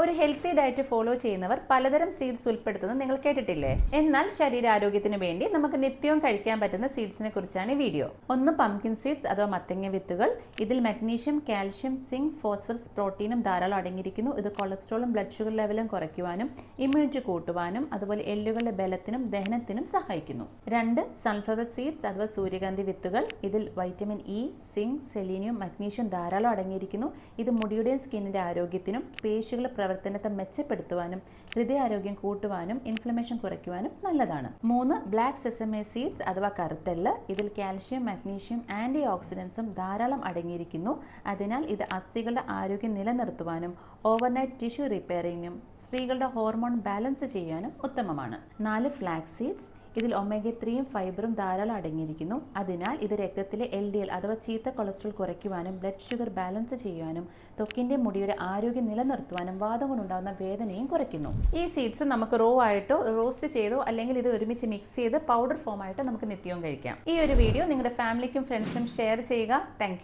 ഒരു healthy diet follow ചെയ്യുന്നവർ പലതരം സീഡ്സ് ഉൾപ്പെടുത്തുന്നത് നിങ്ങൾ കേട്ടിട്ടില്ലേ? എന്നാൽ ശരീരാരോഗ്യത്തിന് വേണ്ടി നമുക്ക് നിത്യവും കഴിക്കാൻ പറ്റുന്ന സീഡ്സിനെ കുറിച്ചാണ് ഈ വീഡിയോ. ഒന്ന് പംകിൻ സീഡ്സ് അഥവാ മത്തങ്ങ വിത്തുകൾ. ഇതിൽ മഗ്നീഷ്യം, കാൽഷ്യം, സിങ്ക്, ഫോസ്ഫറസ്, പ്രോട്ടീനും ധാരാളം അടങ്ങിയിരിക്കുന്നു. ഇത് കൊളസ്ട്രോളും ബ്ലഡ് ഷുഗർ ലെവലും കുറയ്ക്കുവാനും ഇമ്മ്യൂണിറ്റി കൂട്ടുവാനും അതുപോലെ എല്ലുകളുടെ ബലത്തിനും ദഹനത്തിനും സഹായിക്കുന്നു. രണ്ട് സൺഫ്ലവർ സീഡ്സ് അഥവാ സൂര്യകാന്തി വിത്തുകൾ. ഇതിൽ vitamin E, zinc, selenium, magnesium ധാരാളം അടങ്ങിയിരിക്കുന്നു. ഇത് മുടിയുടെയും സ്കിന്നിന്റെ ആരോഗ്യത്തിനും പേശികളുടെ പ്രവർത്തനത്തെ മെച്ചപ്പെടുത്തുവാനും ഹൃദയാരോഗ്യം കൂട്ടുവാനും ഇൻഫ്ലമേഷൻ കുറയ്ക്കുവാനും നല്ലതാണ്. മൂന്ന് ബ്ലാക്ക് സെസമേ സീഡ്സ് അഥവാ കറുത്തെള്ള്. ഇതിൽ കാൽഷ്യം, മഗ്നീഷ്യം, ആന്റി ഓക്സിഡൻസും ധാരാളം അടങ്ങിയിരിക്കുന്നു. അതിനാൽ ഇത് അസ്ഥികളുടെ ആരോഗ്യം നിലനിർത്തുവാനും ഓവർനൈറ്റ് ടിഷ്യൂ റിപ്പയറിങ്ങിനും സ്ത്രീകളുടെ ഹോർമോൺ ബാലൻസ് ചെയ്യാനും ഉത്തമമാണ്. നാല് ഫ്ലാക്സ് സീഡ്സ്. ഇതിൽ ഒമേഗ 3യും ഫൈബറും ധാരാളം അടങ്ങിയിരിക്കുന്നു. അതിനാൽ ഇത് രക്തത്തിലെ LDL അഥവാ ചീത്ത കൊളസ്ട്രോൾ കുറയ്ക്കുവാനും ബ്ലഡ് ഷുഗർ ബാലൻസ് ചെയ്യാനും ത്വക്കിന്റെ മുടിയുടെ ആരോഗ്യം നിലനിർത്തുവാനും വാദം കൊണ്ടുണ്ടാകുന്ന വേദനയും കുറയ്ക്കുന്നു. ഈ സീഡ്സ് നമുക്ക് റോ ആയിട്ടോ റോസ്റ്റ് ചെയ്തോ അല്ലെങ്കിൽ ഇത് ഒരുമിച്ച് മിക്സ് ചെയ്ത് പൗഡർ ഫോം ആയിട്ടോ നമുക്ക് നിത്യവും കഴിക്കാം. ഈ ഒരു വീഡിയോ നിങ്ങളുടെ ഫാമിലിക്കും ഫ്രണ്ട്സിനും ഷെയർ ചെയ്യുക. താങ്ക്